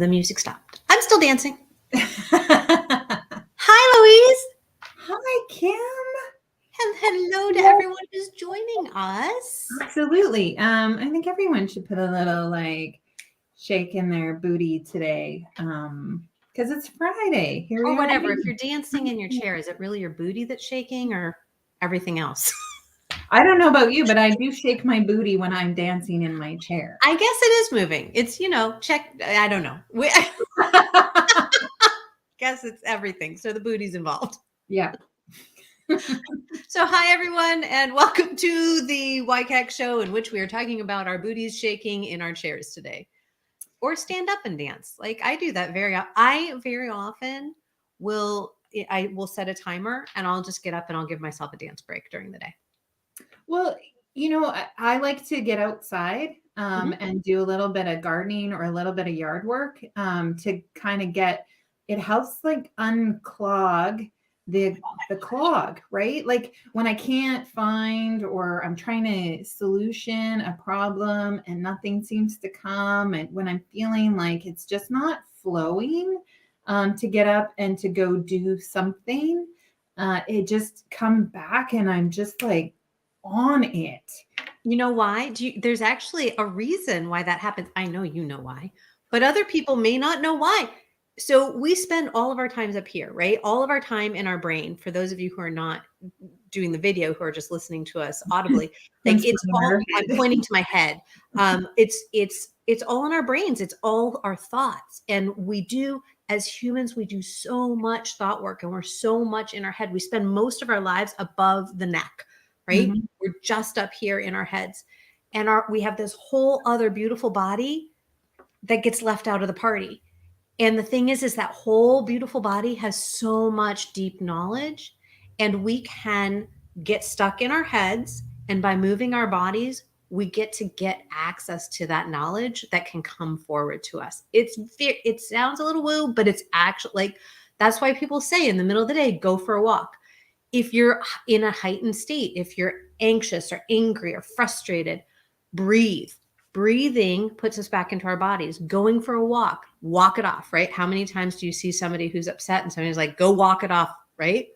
the music stopped. I'm still dancing. Hi, Louise. Hi, Kim. And hello to everyone who's joining us. Absolutely. I think everyone should put a little shake in their booty today. Because it's Friday. Here we or are. Whatever. If you're dancing in your chair, is it really your booty that's shaking or everything else? I don't know about you, but I do shake my booty when I'm dancing in my chair. I guess it is moving. It's, check. I don't know. Guess it's everything. So the booty's involved. Yeah. So hi, everyone, and welcome to the YCAC show in which we are talking about our booties shaking in our chairs today. Or stand up and dance. Like I do that I very often will set a timer and I'll just get up and I'll give myself a dance break during the day. Well, I like to get outside and do a little bit of gardening or a little bit of yard work to kind of it helps unclog the clog, right? Like when I can't find or I'm trying to solution a problem and nothing seems to come, and when I'm feeling like it's just not flowing to get up and to go do something, it just come back and I'm just on it. You know why? There's actually a reason why that happens. I know you know why, but other people may not know why. So we spend all of our times up here, right? All of our time in our brain. For those of you who are not doing the video, who are just listening to us audibly, it's all, I'm pointing to my head. It's all in our brains. It's all our thoughts. And as humans, we do so much thought work and we're so much in our head. We spend most of our lives above the neck, right? Mm-hmm. We're just up here in our heads. And we have this whole other beautiful body that gets left out of the party. And the thing is that whole beautiful body has so much deep knowledge, and we can get stuck in our heads. And by moving our bodies, we get access to that knowledge that can come forward to us. It sounds a little woo, but it's actually that's why people say in the middle of the day, go for a walk. If you're in a heightened state, if you're anxious or angry or frustrated, breathe. Breathing puts us back into our bodies. Going for a walk it off, right? How many times do you see somebody who's upset and somebody's like, go walk it off, right?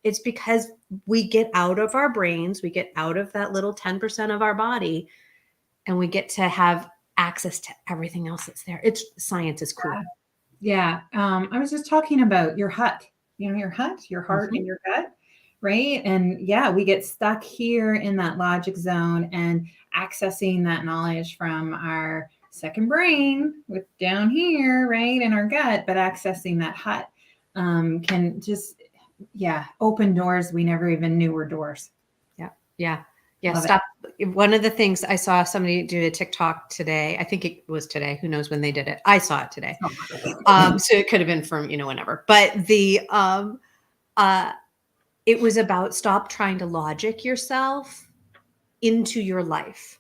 It's because we get out of our brains, we get out of that little 10% of our body, and we get to have access to everything else that's there. Science is cool. Yeah. I was just talking about your hut, your hut, your heart and your gut, right? And yeah, we get stuck here in that logic zone and accessing that knowledge from our second brain with down here, right, in our gut, but accessing that hut can just, open doors we never even knew were doors. Yeah. Stop. One of the things I saw somebody do a TikTok today, I think it was today, who knows when they did it. I saw it today. So it could have been from, whenever, but it was about stop trying to logic yourself into your life.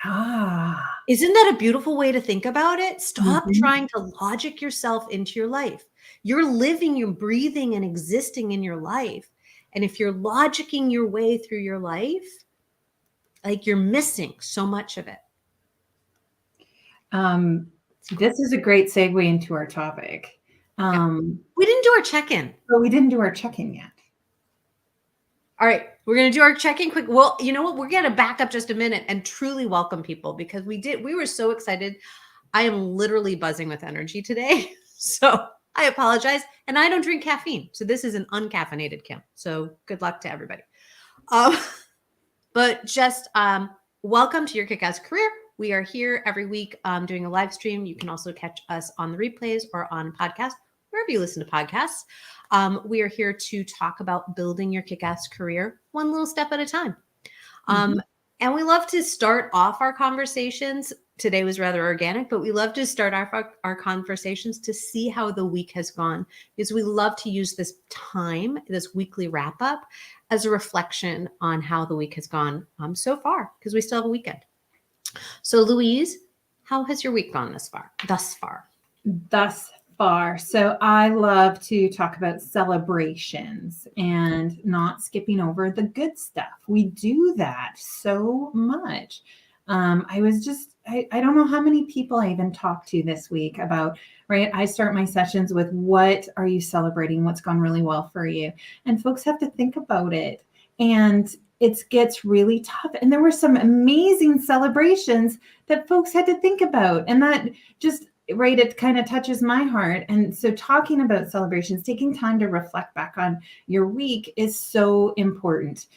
Isn't that a beautiful way to think about it? Stop trying to logic yourself into your life. You're living, you're breathing and existing in your life. And if you're logicking your way through your life, you're missing so much of it. This is a great segue into our topic. We didn't do our check-in. But we didn't do our check-in yet. All right, we're going to do our check-in quick. Well, you know what? We're going to back up just a minute and truly welcome people because we were so excited. I am literally buzzing with energy today. So I apologize. And I don't drink caffeine. So this is an uncaffeinated Kim. So good luck to everybody. But just welcome to your Kickass career. We are here every week doing a live stream. You can also catch us on the replays or on podcast, wherever you listen to podcasts. We are here to talk about building your Kickass career one little step at a time. And we love to start off our conversations. Today was rather organic, but we love to start off our conversations to see how the week has gone, because we love to use this time, this weekly wrap up, as a reflection on how the week has gone so far, because we still have a weekend. So Louise, how has your week gone thus far? So I love to talk about celebrations and not skipping over the good stuff. We do that so much. I was just, I don't know how many people I even talked to this week about, right? I start my sessions with, what are you celebrating? What's gone really well for you? And folks have to think about it. And it gets really tough. And there were some amazing celebrations that folks had to think about. And that just, right, it kind of touches my heart. And so talking about celebrations, taking time to reflect back on your week is so important.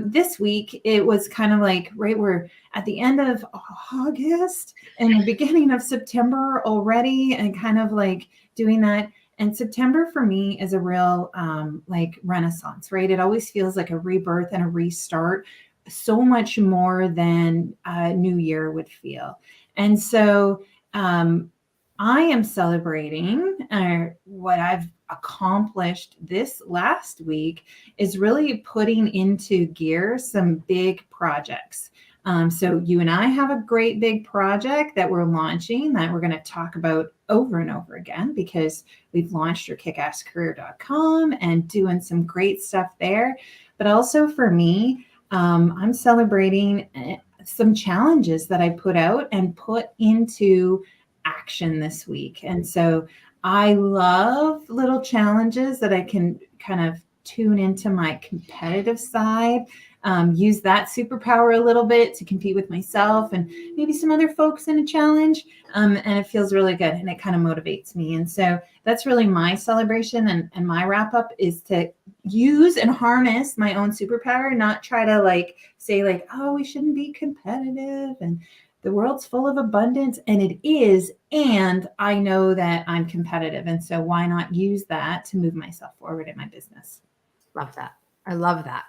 This week, it was kind of like, right, we're at the end of August and the beginning of September already, and kind of like doing that. And September for me is a real like renaissance, right? It always feels like a rebirth and a restart, so much more than a new year would feel. And so I am celebrating what I've accomplished this last week is really putting into gear some big projects. So you and I have a great big project that we're launching that we're going to talk about over and over again, because we've launched your kickasscareer.com and doing some great stuff there. But also for me, I'm celebrating some challenges that I put out and put into action this week. And so I love little challenges that I can kind of tune into my competitive side, use that superpower a little bit to compete with myself and maybe some other folks in a challenge. And it feels really good and it kind of motivates me. And so that's really my celebration, and my wrap up is to use and harness my own superpower, not try to like say like, oh, we shouldn't be competitive and the world's full of abundance, and it is. And I know that I'm competitive. And so why not use that to move myself forward in my business? Love that. I love that.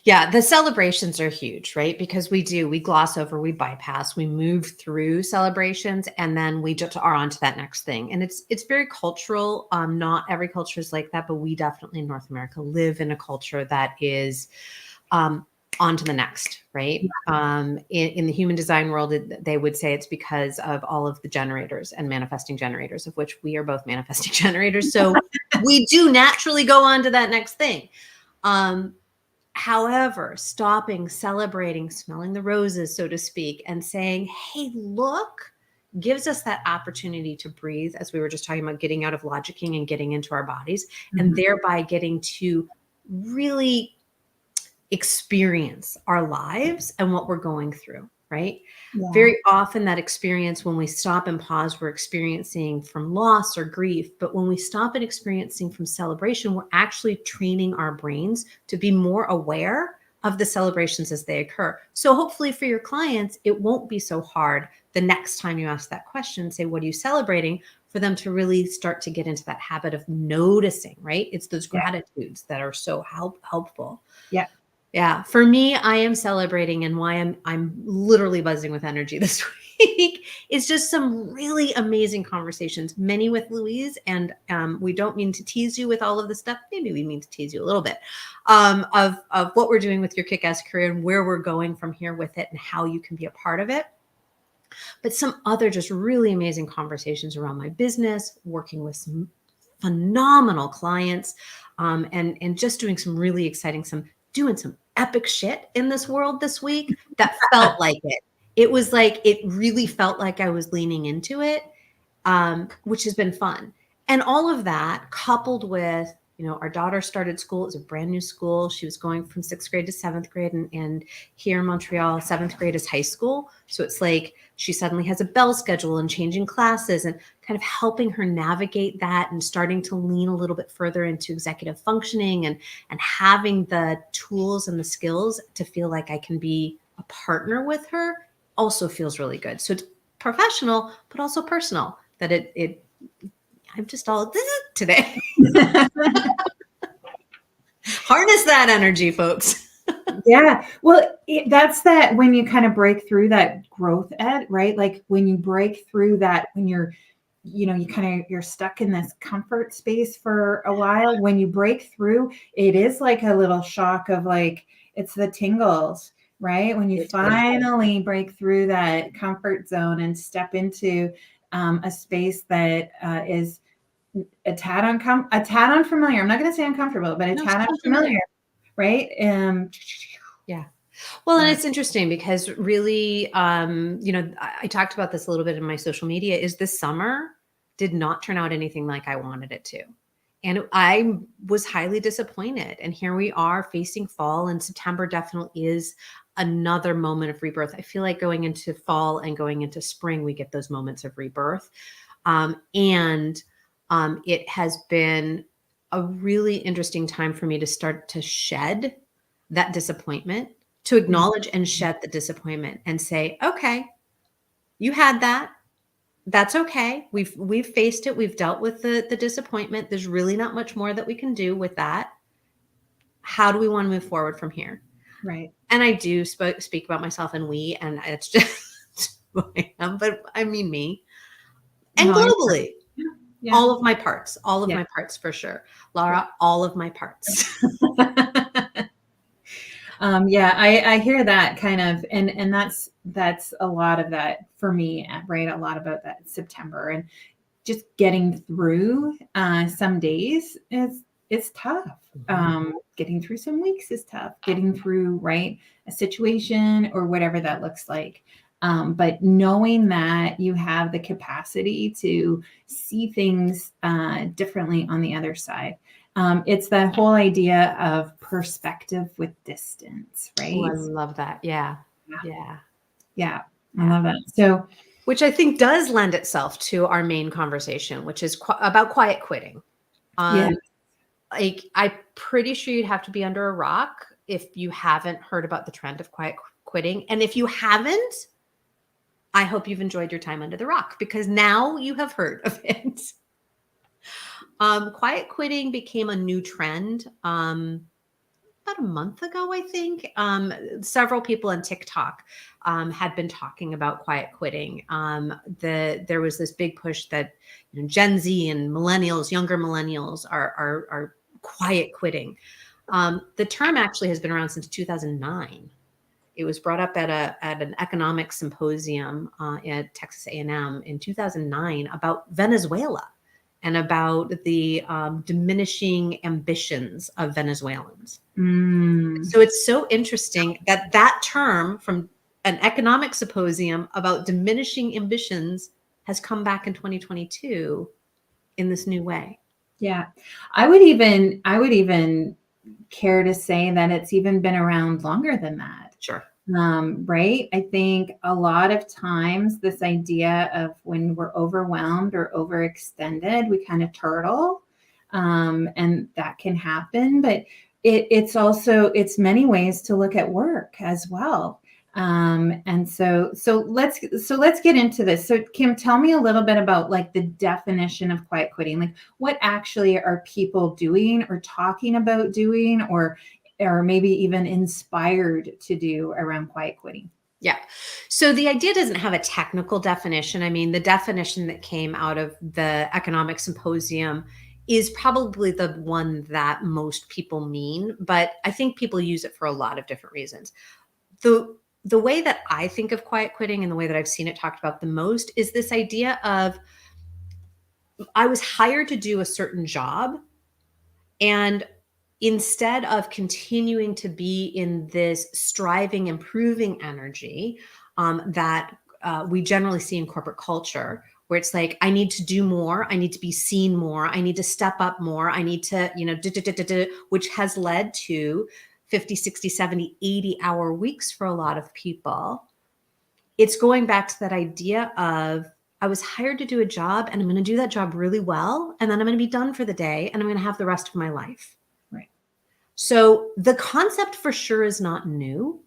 Yeah, the celebrations are huge, right? Because we gloss over, we bypass, we move through celebrations, and then we just are on to that next thing. And it's very cultural. Not every culture is like that, but we definitely in North America live in a culture that is on to the next, right? In the human design world, they would say it's because of all of the generators and manifesting generators, of which we are both manifesting generators. So we do naturally go on to that next thing. However, stopping, celebrating, smelling the roses, so to speak, and saying, hey, look, gives us that opportunity to breathe, as we were just talking about, getting out of logicking and getting into our bodies, and thereby getting to really experience our lives and what we're going through, right? Yeah. Very often that experience, when we stop and pause, we're experiencing from loss or grief. But when we stop and experiencing from celebration, we're actually training our brains to be more aware of the celebrations as they occur. So hopefully for your clients, it won't be so hard the next time you ask that question, say, what are you celebrating? For them to really start to get into that habit of noticing, right? It's those gratitudes that are so helpful. Yeah. Yeah. For me, I am celebrating, and why I'm literally buzzing with energy this week is just some really amazing conversations, many with Louise. And we don't mean to tease you with all of the stuff. Maybe we mean to tease you a little bit of what we're doing with your Kickass career and where we're going from here with it and how you can be a part of it. But some other just really amazing conversations around my business, working with some phenomenal clients, and just doing some really exciting, doing some epic shit in this world this week that felt like it. It was like, it really felt like I was leaning into it, which has been fun. And all of that coupled with, our daughter started school. It was a brand new school. She was going from 6th grade to 7th grade. And here in Montreal, 7th grade is high school. So it's like she suddenly has a bell schedule and changing classes, and kind of helping her navigate that and starting to lean a little bit further into executive functioning and having the tools and the skills to feel like I can be a partner with her also feels really good. So it's professional, but also personal, that I'm just all today. Harness that energy, folks. Yeah. Well, that's that when you kind of break through that growth ed, right? Like when you break through that, when you're stuck in this comfort space for a while. When you break through, it is like a little shock of like, it's the tingles, right? When you finally break through that comfort zone and step into a space that is a tad unfamiliar. I'm not going to say uncomfortable, but a tad unfamiliar, right? Yeah. Well, and Yeah. it's interesting because really, I talked about this a little bit in my social media, is this summer did not turn out anything like I wanted it to. And I was highly disappointed. And here we are facing fall, and September definitely is another moment of rebirth. I feel like going into fall and going into spring, we get those moments of rebirth. And it has been a really interesting time for me to start to shed that disappointment, to Mhm. acknowledge and shed the disappointment and say, okay, you had that. That's okay. We've faced it. We've dealt with the disappointment. There's really not much more that we can do with that. How do we want to move forward from here? Right. And I do speak about myself and we, and it's just who I am, but I mean me. And No, globally, yeah. Yeah. all of Yeah. my parts for sure. Yeah. Laura, all of my parts. Yeah, I hear that kind of, and that's a lot of that for me, right? A lot about that September and just getting through some days is tough. Mhm. Getting through some weeks is tough. Getting through, right, a situation or whatever that looks like. But knowing that you have the capacity to see things differently on the other side. It's that whole idea of perspective with distance, Oh, I right? love that. Yeah. Yeah, Yeah. yeah, I Yeah. love that. So, Which I think does lend itself to our main conversation, which is about quiet quitting. yeah, Um, like, I'm pretty sure you'd have to be under a rock if you haven't heard about the trend of quiet quitting. And if you haven't, I hope you've enjoyed your time under the rock because now you have heard of it. Quiet quitting became a new trend about a month ago, I think. Several people on TikTok had been talking about quiet quitting. There was this big push that Gen Z and millennials, younger millennials, are quiet quitting. The term actually has been around since 2009. It was brought up at an economic symposium at Texas A&M in 2009 about Venezuela and about the diminishing ambitions of Venezuelans. mm, So it's so interesting that that term from an economic symposium about diminishing ambitions has come back in 2022 in this new way. yeah. I would even care to say that it's even been around longer than that. Sure. Right? I think a lot of times this idea of when we're overwhelmed or overextended, we kind of turtle, and that can happen. But it's many ways to look at work as well. And so let's get into this. So Kim, tell me a little bit about like the definition of quiet quitting. Like what actually are people doing or talking about doing or maybe even inspired to do around quiet quitting? Yeah. So the idea doesn't have a technical definition. I mean, the definition that came out of the economic symposium is probably the one that most people mean, but I think people use it for a lot of different reasons. The way that I think of quiet quitting and the way that I've seen it talked about the most is this idea of I was hired to do a certain job, and instead of continuing to be in this striving, improving energy that we generally see in corporate culture, where it's like, I need to do more, I need to be seen more, I need to step up more, I need to, which has led to 50, 60, 70, 80-hour weeks for a lot of people. It's going back to that idea of I was hired to do a job and I'm going to do that job really well. And then I'm going to be done for the day and I'm going to have the rest of my life. Right. So the concept for sure is not new.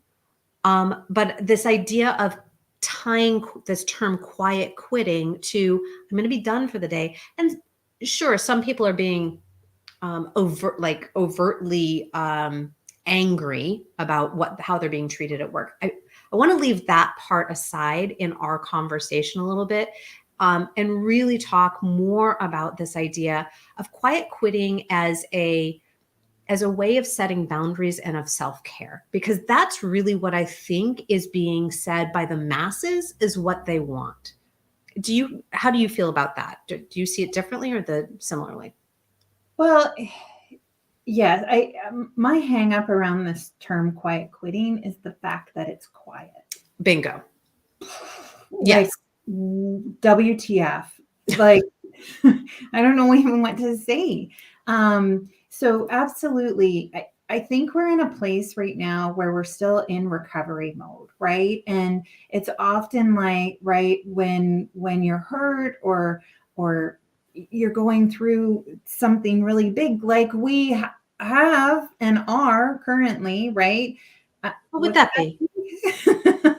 But this idea of tying this term quiet quitting to I'm going to be done for the day. And sure, some people are being overtly angry about how they're being treated at work. I want to leave that part aside in our conversation a little bit, and really talk more about this idea of quiet quitting as a way of setting boundaries and of self-care, because that's really what I think is being said by the masses is what they want. How do you feel about that? Do you see it differently or similarly? Well, Yes, I my hang up around this term quiet quitting is the fact that it's quiet. Bingo. Like Yes. WTF. Like I don't know even what to say. So absolutely, I think we're in a place right now where we're still in recovery mode, right? And it's often like, right, when you're hurt or you're going through something really big, like we have and are currently, right? What would What's that be? that?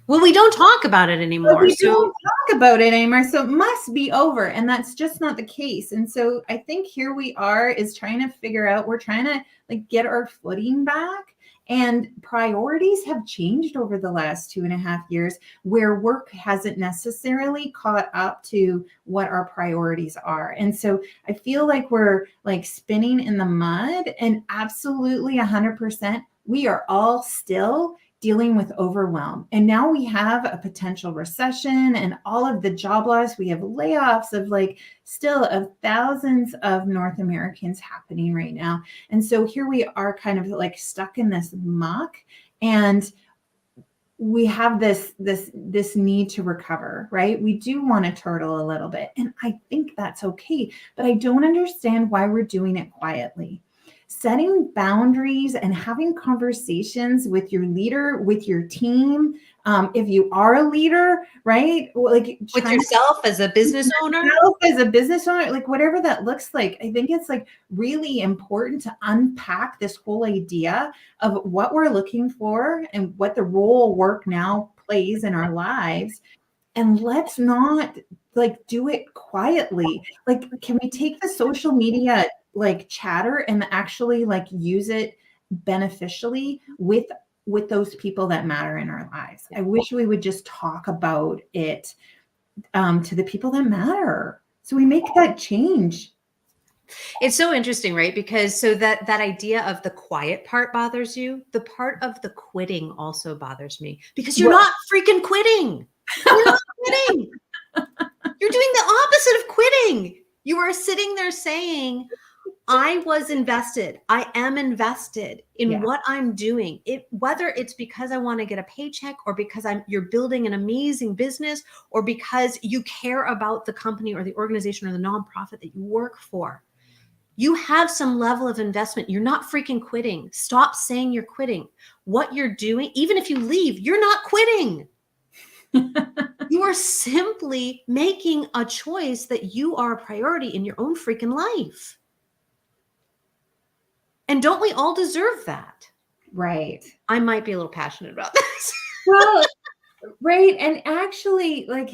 Well, we don't talk about it But anymore. we So don't talk about it anymore, so it must be over, and that's just not the case. And so I think here we are is trying to figure out, we're trying to like get our footing back, and priorities have changed over the last 2.5 years, where work hasn't necessarily caught up to what our priorities are. And so I feel like we're like spinning in the mud, and absolutely 100%, we are all still dealing with overwhelm. And now we have a potential recession and all of the job loss. We have layoffs of like still of thousands of North Americans happening right now. And so here we are kind of like stuck in this muck, and we have this need to recover, right? We do want to turtle a little bit, and I think that's okay, but I don't understand why we're doing it quietly. Setting boundaries and having conversations with your leader, with your team, if you are a leader, right? Like with trying to yourself as a business owner, yourself as a business owner, like whatever that looks like, I think it's like really important to unpack this whole idea of what we're looking for and what the role work now plays in our lives. And let's not like do it quietly. Like, can we take the social media like chatter and actually like use it beneficially with those people that matter in our lives? I wish we would just talk about it to the people that matter, so we make that change. it's so interesting, right? Because so that idea of the quiet part bothers you. The part of the quitting also bothers me because you're Well, not freaking quitting. You're not quitting. You're doing the opposite of quitting. You are sitting there saying, I was invested. I am invested in yeah, what I'm doing. It whether it's because I want to get a paycheck or because you're building an amazing business or because you care about the company or the organization or the nonprofit that you work for. You have some level of investment. You're not freaking quitting. Stop saying you're quitting. What you're doing, even if you leave, you're not quitting. You are simply making a choice that you are a priority in your own freaking life. And don't we all deserve that? right. I might be a little passionate about this. Well, right, and actually like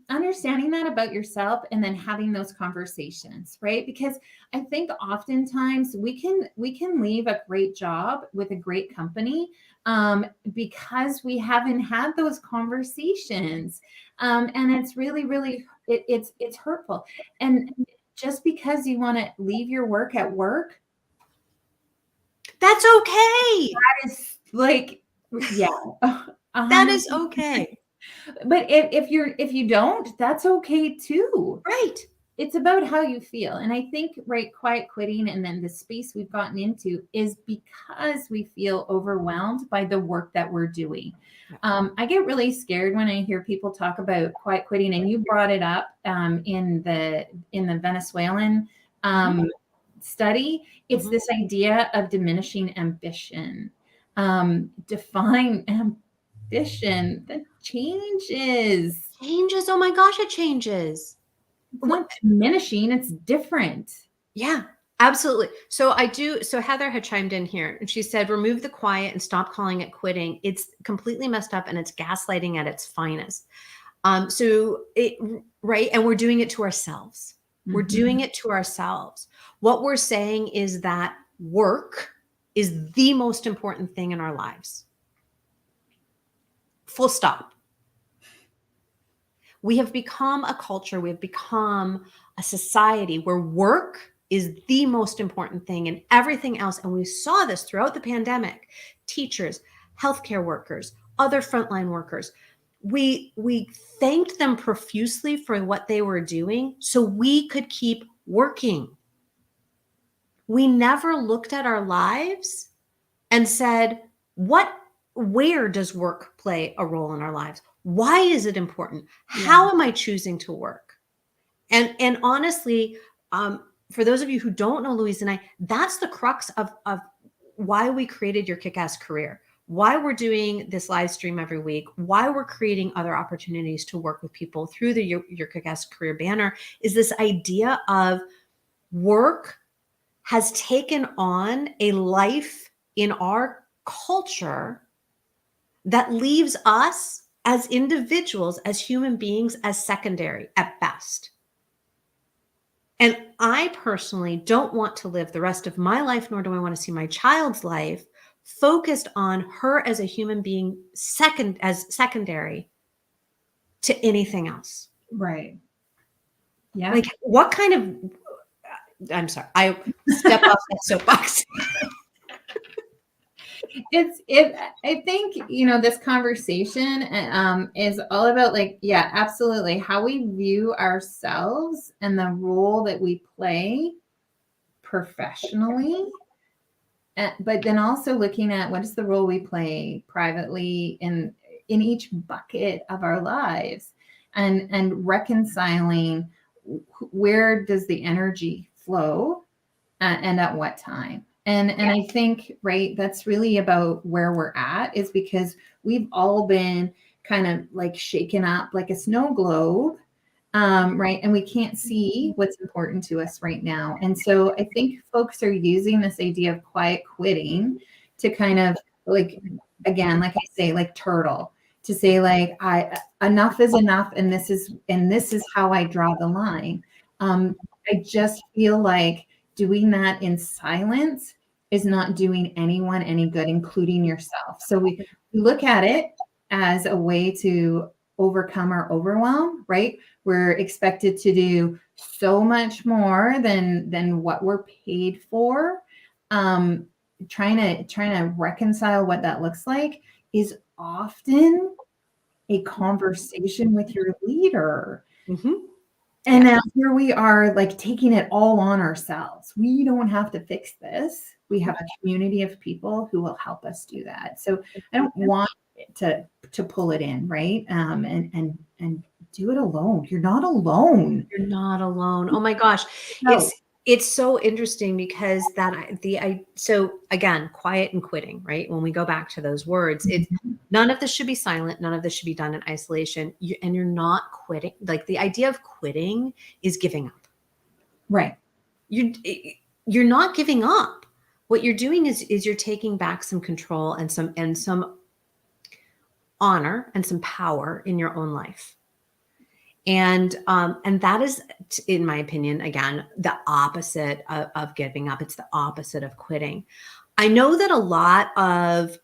understanding that about yourself and then having those conversations, right? Because I think oftentimes we can leave a great job with a great company because we haven't had those conversations, and it's really it's hurtful. And just because you want to leave your work at work, That's okay. that is like, yeah, That 100. is okay. But if you don't, that's okay too. Right. It's about how you feel. And I think, right, quiet quitting and then the space we've gotten into is because we feel overwhelmed by the work that we're doing. I get really scared when I hear people talk about quiet quitting, and you brought it up in the Venezuelan study. It's this idea of diminishing ambition. Define ambition that changes. Changes. Oh my gosh, it changes. It's not diminishing, it's different. Yeah, absolutely. So Heather had chimed in here and she said, remove the quiet and stop calling it quitting. It's completely messed up and it's gaslighting at its finest. Right. And we're doing it to ourselves. We're doing it to ourselves. What we're saying is that work is the most important thing in our lives. Full stop. We have become a culture, we have become a society where work is the most important thing and everything else. And we saw this throughout the pandemic. Teachers, healthcare workers, other frontline workers, we thanked them profusely for what they were doing so we could keep working. we never looked at our lives and said, where does work play a role in our lives? Why is it important? How am I choosing to work? And honestly, for those of you who don't know Louise and I, that's the crux of why we created Your Kickass Career, why we're doing this live stream every week, why we're creating other opportunities to work with people through the Your Kickass Career banner, is this idea of work has taken on a life in our culture that leaves us as individuals, as human beings, as secondary at best. And I personally don't want to live the rest of my life, nor do I want to see my child's life focused on her as a human being secondary to anything else. Right. Yeah. Like, what kind of, I'm sorry, I step off that soapbox. I think, this conversation is all about, like, yeah, absolutely, how we view ourselves and the role that we play professionally, but then also looking at what is the role we play privately in each bucket of our lives, and reconciling where does the energy flow, and at what time. And I think, right, that's really about where we're at, is because we've all been kind of like shaken up like a snow globe, right? And we can't see what's important to us right now. And so I think folks are using this idea of quiet quitting to kind of, like, again, like I say, like turtle, to say, like, enough is enough, and this is how I draw the line. I just feel like doing that in silence is not doing anyone any good, including yourself. So we look at it as a way to overcome our overwhelm, right? We're expected to do so much more than what we're paid for. Trying to reconcile what that looks like is often a conversation with your leader. Mm-hmm. And now here we are, like, taking it all on ourselves. We don't have to fix this. We have a community of people who will help us do that. So I don't want to pull it in, right? And do it alone. You're not alone. You're not alone. Oh my gosh. No. It's so interesting because so again, quiet and quitting, right? When we go back to those words, none of this should be silent. None of this should be done in isolation. And you're not quitting. Like, the idea of quitting is giving up. Right. You're not giving up. What you're doing is you're taking back some control and some honor and some power in your own life. And that is, in my opinion, again, the opposite of giving up. It's the opposite of quitting. I know that a lot of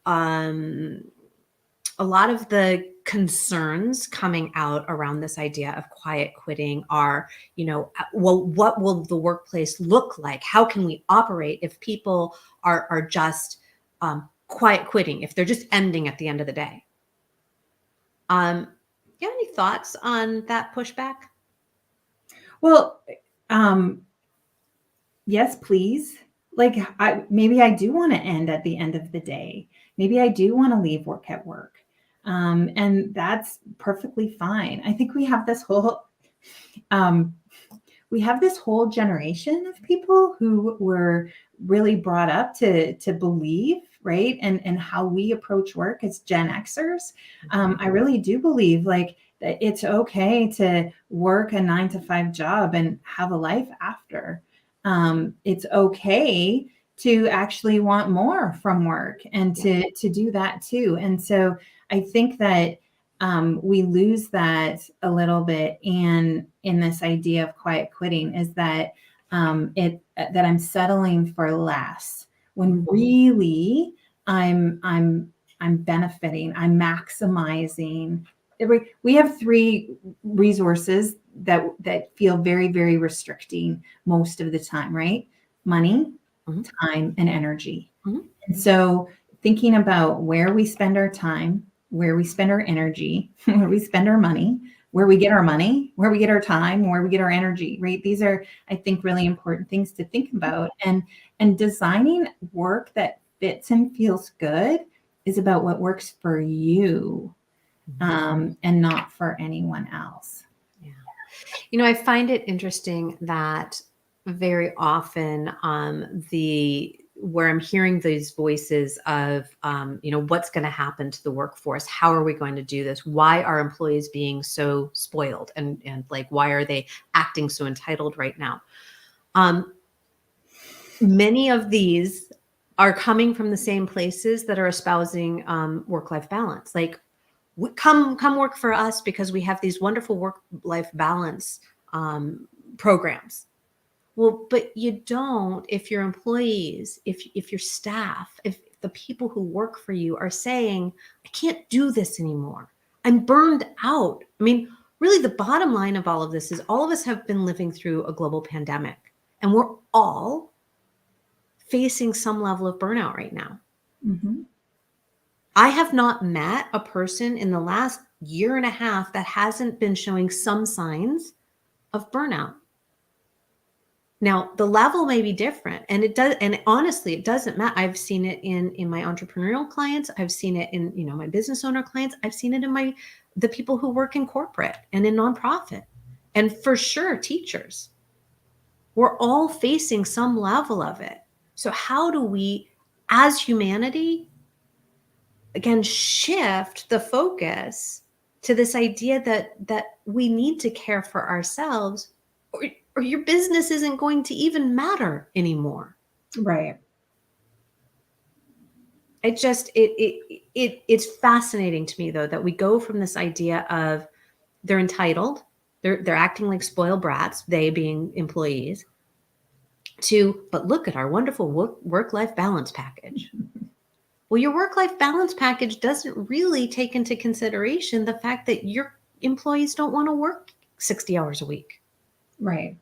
the concerns coming out around this idea of quiet quitting are, well, what will the workplace look like? How can we operate if people are just quiet quitting, if they're just ending at the end of the day? You have any thoughts on that pushback? Well, yes, please. Like, maybe I do want to end at the end of the day. Maybe I do want to leave work at work. And that's perfectly fine. I think we have this whole generation of people who were really brought up to believe, right? And how we approach work as Gen Xers. I really do believe, like, that it's okay to work a 9-to-5 job and have a life after. It's okay to actually want more from work and to do that too. And so I think that we lose that a little bit in this idea of quiet quitting, is that that I'm settling for less, when really I'm benefiting, I'm maximizing. We have 3 resources that feel very, very restricting most of the time, right? Money, time, and energy. And so thinking about where we spend our time, where we spend our energy, where we spend our money, where we get our money, where we get our time, where we get our energy, right? These are, I think, really important things to think about. And designing work that fits and feels good is about what works for you, and not for anyone else. Yeah. You know, I find it interesting that very often where I'm hearing these voices of, you know, what's going to happen to the workforce? How are we going to do this? Why are employees being so spoiled? And like, why are they acting so entitled right now? Many of these are coming from the same places that are espousing work-life balance. Like, come work for us because we have these wonderful work-life balance programs. Well, but you don't if your employees, if your staff, if the people who work for you are saying, I can't do this anymore. I'm burned out. I mean, really, the bottom line of all of this is all of us have been living through a global pandemic, and we're all facing some level of burnout right now. Mm-hmm. I have not met a person in the last year and a half that hasn't been showing some signs of burnout. Now, the level may be different, and it does, and honestly, it doesn't matter. I've seen it in my entrepreneurial clients. I've seen it in, you know, my business owner clients. I've seen it in the people who work in corporate and in nonprofit, and for sure, teachers. We're all facing some level of it. So how do we, as humanity, again, shift the focus to this idea that we need to care for ourselves, or your business isn't going to even matter anymore. Right. It's fascinating to me, though, that we go from this idea of they're entitled, they're acting like spoiled brats, they being employees, to, but look at our wonderful work-life balance package. Well, your work-life balance package doesn't really take into consideration the fact that your employees don't want to work 60 hours a week. Right.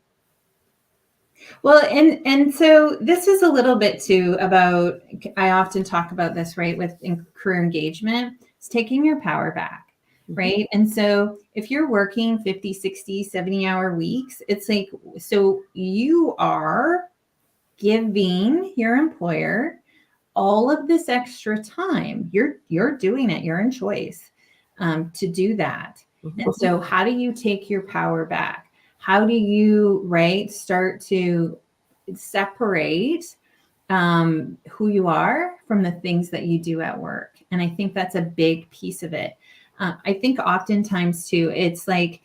Well, and so this is a little bit too about, I often talk about this, right, with career engagement. It's taking your power back, right? And so if you're working 50, 60, 70-hour weeks, it's like, so you are giving your employer all of this extra time. You're doing it. You're in choice to do that. And so how do you take your power back? How do you, right, start to separate who you are from the things that you do at work? And I think that's a big piece of it. I think oftentimes too, it's like,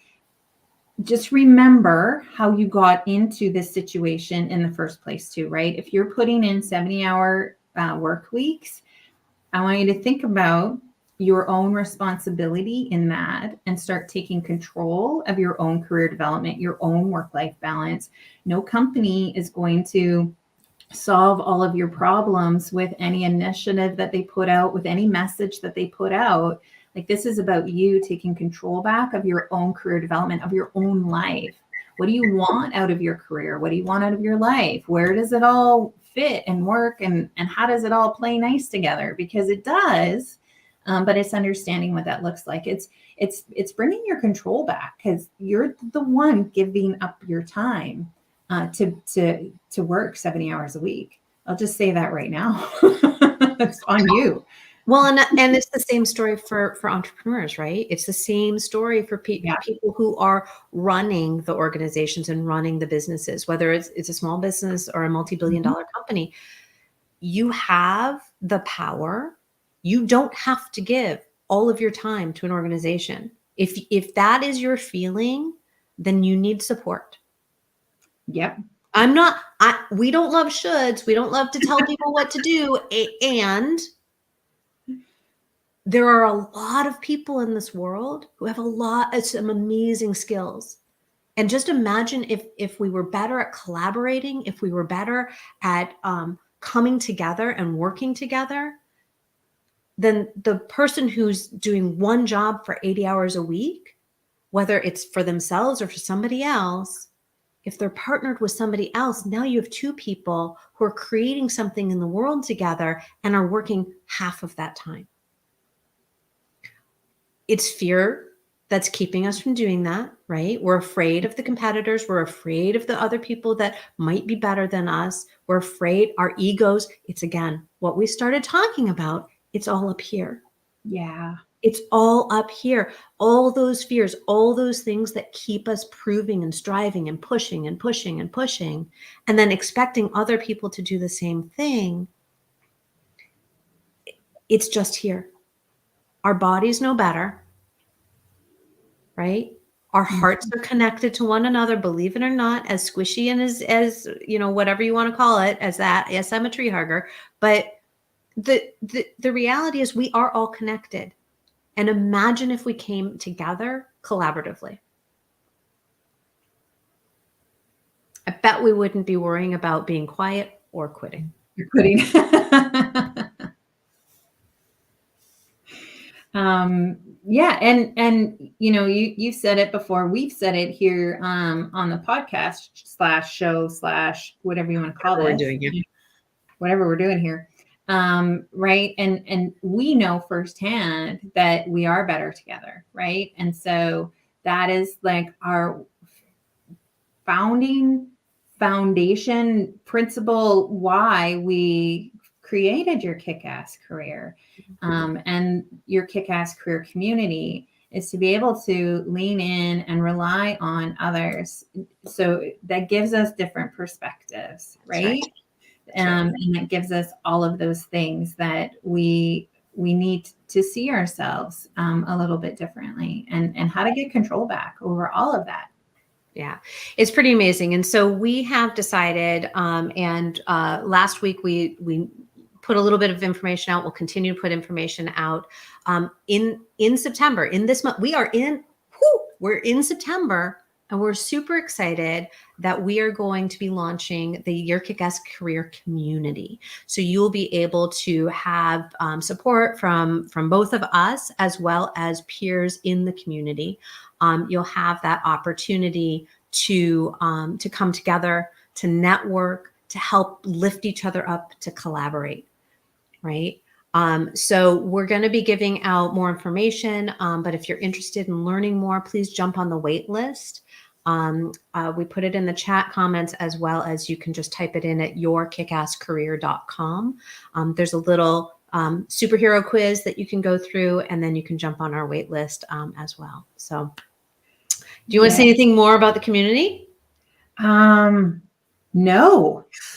just remember how you got into this situation in the first place too, right? If you're putting in 70-hour work weeks, I want you to think about your own responsibility in that and start taking control of your own career development, your own work-life balance. No company is going to solve all of your problems with any initiative that they put out, with any message that they put out. Like, this is about you taking control back of your own career development, of your own life. What do you want out of your career? What do you want out of your life? Where does it all fit and work? And how does it all play nice together? Because it does. But it's understanding what that looks like. It's bringing your control back, because you're the one giving up your time to work 70 hours a week. I'll just say that right now. It's on you. Well, and it's the same story for entrepreneurs, right? It's the same story for people who are running the organizations and running the businesses, whether it's a small business or a multi-billion-dollar company. You have the power. You don't have to give all of your time to an organization. If that is your feeling, then you need support. Yep. We don't love shoulds. We don't love to tell people what to do. And there are a lot of people in this world who have some amazing skills. And just imagine if we were better at collaborating, if we were better at coming together and working together, then the person who's doing one job for 80 hours a week, whether it's for themselves or for somebody else, if they're partnered with somebody else, now you have two people who are creating something in the world together and are working half of that time. It's fear that's keeping us from doing that, right? We're afraid of the competitors. We're afraid of the other people that might be better than us. We're afraid, our egos. It's again, what we started talking about. It's all up here. Yeah. It's all up here. All those fears, all those things that keep us proving and striving and pushing and pushing and pushing, and then expecting other people to do the same thing. It's just here. Our bodies know better, right? Our hearts are connected to one another, believe it or not, as squishy and as you know, whatever you want to call it, as that. Yes, I'm a tree hugger, but the reality is we are all connected. And imagine if we came together collaboratively. I bet we wouldn't be worrying about being quiet or quitting. You're quitting. Yeah. And, you know, you said it before, we've said it here, on the podcast /show/ whatever you want to call Whatever this, we're doing here. whatever we're doing here. Right. And we know firsthand that we are better together. Right. And so that is like our foundation principle, why we created your Kickass career, and your Kickass career community, is to be able to lean in and rely on others. So that gives us different perspectives, right? And that gives us all of those things that we need to see ourselves a little bit differently, and how to get control back over all of that. Yeah, it's pretty amazing. And so we have decided, and last week we put a little bit of information out. We'll continue to put information out in September. In this month, we're in September, and we're super excited that we are going to be launching the Your Kickass Career Community. So you'll be able to have support from both of us as well as peers in the community. You'll have that opportunity to come together, to network, to help lift each other up, to collaborate, right? So we're going to be giving out more information, but if you're interested in learning more, please jump on the wait list. We put it in the chat comments, as well as you can just type it in at yourkickasscareer.com. There's a little superhero quiz that you can go through, and then you can jump on our wait list as well. So do you want to say anything more about the community? No,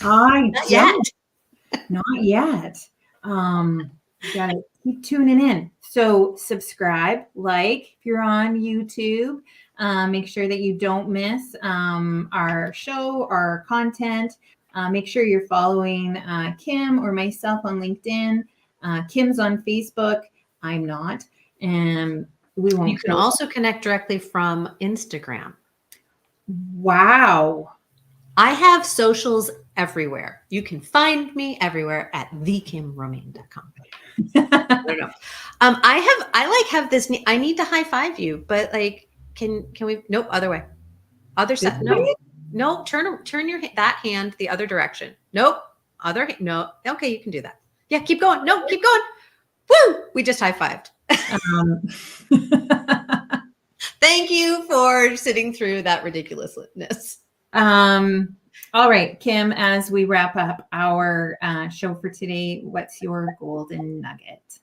Not yet. You gotta keep tuning in. So subscribe, like, if you're on YouTube, make sure that you don't miss our show, our content. Make sure you're following Kim or myself on LinkedIn. Kim's on Facebook. I'm not. And we won't. You can also connect directly from Instagram. Wow. I have socials everywhere. You can find me everywhere at thekimromaine.com. I don't know. I have this. I need to high five you, but like, can we? Nope. Other way. Other side. No. Turn that hand the other direction. Nope. Other. No. Okay, you can do that. Yeah. Keep going. No. Keep going. Woo! We just high fived. Thank you for sitting through that ridiculousness. All right, Kim, as we wrap up our show for today, what's your golden nugget?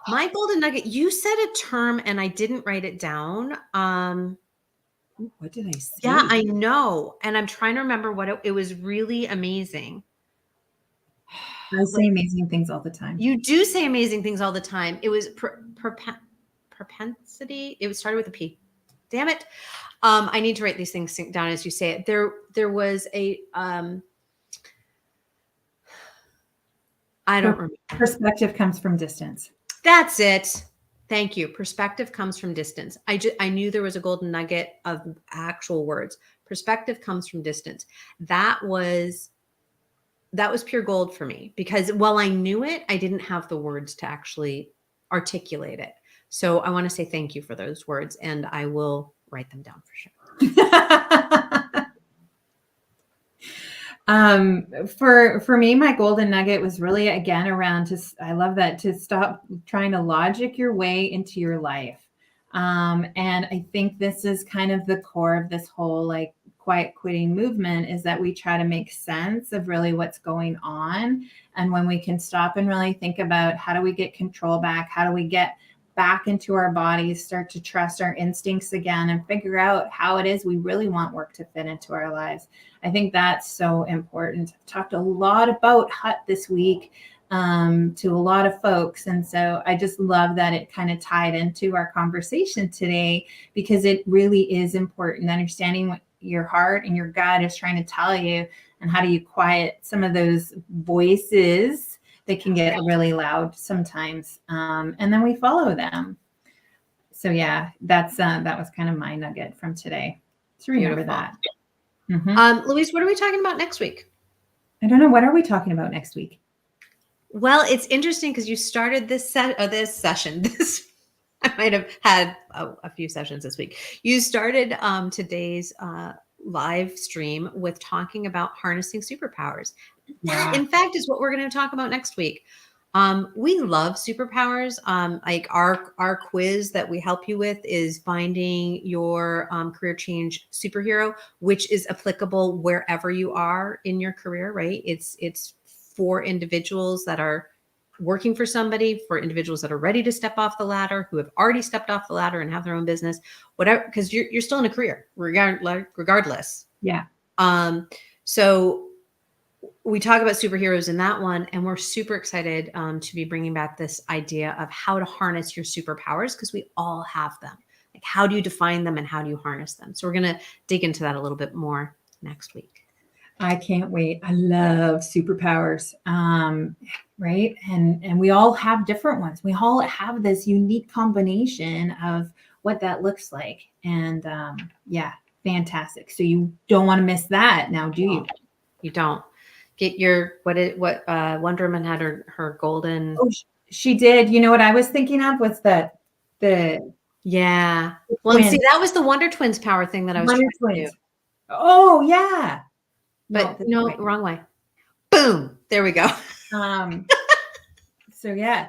My golden nugget, you said a term and I didn't write it down. What did I say? Yeah, I know. And I'm trying to remember what it was really amazing. I say amazing things all the time. You do say amazing things all the time. It was propensity. It started with a P. Damn it. I need to write these things down as you say it. There was a, I don't remember. Perspective comes from distance. That's it. Thank you. Perspective comes from distance. I knew there was a golden nugget of actual words. Perspective comes from distance. That was pure gold for me, because while I knew it, I didn't have the words to actually articulate it. So I want to say thank you for those words, and I will write them down for sure. For me, my golden nugget was really, again, around I love that, to stop trying to logic your way into your life. And I think this is kind of the core of this whole like quiet quitting movement, is that we try to make sense of really what's going on. And when we can stop and really think about how do we get control back? How do we get back into our bodies, start to trust our instincts again, and figure out how it is we really want work to fit into our lives. I think that's so important. I've talked a lot about HUT this week to a lot of folks. And so I just love that it kind of tied into our conversation today, because it really is important, understanding what your heart and your gut is trying to tell you, and how do you quiet some of those voices that can get really loud sometimes, and then we follow them. So yeah, that was kind of my nugget from today, to remember that. Louise, what are we talking about next week? I don't know. What are we talking about next week? Well, it's interesting because you started this session. I might have had a few sessions this week. You started today's live stream with talking about harnessing superpowers. That, in fact, is what we're going to talk about next week. We love superpowers. Like our quiz that we help you with is finding your career change superhero, which is applicable wherever you are in your career, right? It's for individuals that are working for somebody, for individuals that are ready to step off the ladder, who have already stepped off the ladder and have their own business, whatever, because you're still in a career regardless. Yeah. So we talk about superheroes in that one, and we're super excited to be bringing back this idea of how to harness your superpowers, because we all have them. Like, how do you define them and how do you harness them? So we're going to dig into that a little bit more next week. I can't wait. I love superpowers. Right. And we all have different ones. We all have this unique combination of what that looks like. And yeah, fantastic. So you don't want to miss that now, do you? You don't. Get your, what Wonder Woman had her golden. Oh, she did. You know what I was thinking of was the yeah. Well, see, that was the Wonder Twins power thing that I was trying to do. Oh yeah. But no, wrong way. Boom. There we go. So yeah.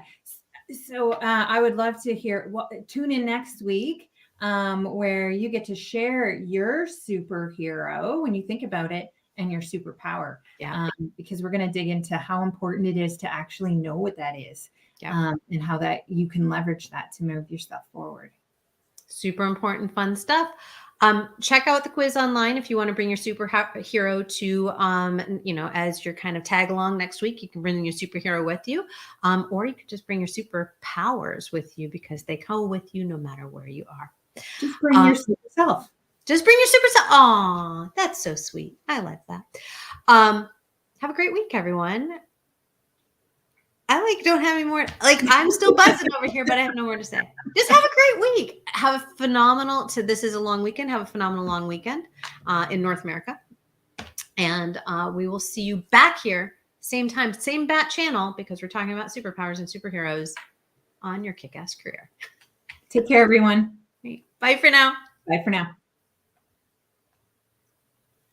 So I would love to hear. Tune in next week, where you get to share your superhero when you think about it, and your superpower. Yeah. Because we're going to dig into how important it is to actually know what that is, and how that you can leverage that to move yourself forward. Super important, fun stuff. Check out the quiz online if you want to bring your superhero to, as your kind of tag along next week. You can bring your superhero with you, or you could just bring your superpowers with you, because they go with you no matter where you are. Just bring your super self. Just bring your super self. Aw, that's so sweet. I like that. Have a great week, everyone. I don't have any more. I'm still buzzing over here, but I have no more to say. Just have a great week. Have a phenomenal. This is a long weekend. Have a phenomenal long weekend in North America, and we will see you back here same time, same bat channel, because we're talking about superpowers and superheroes on your kick-ass career. Take care, everyone. Bye for now. Bye for now.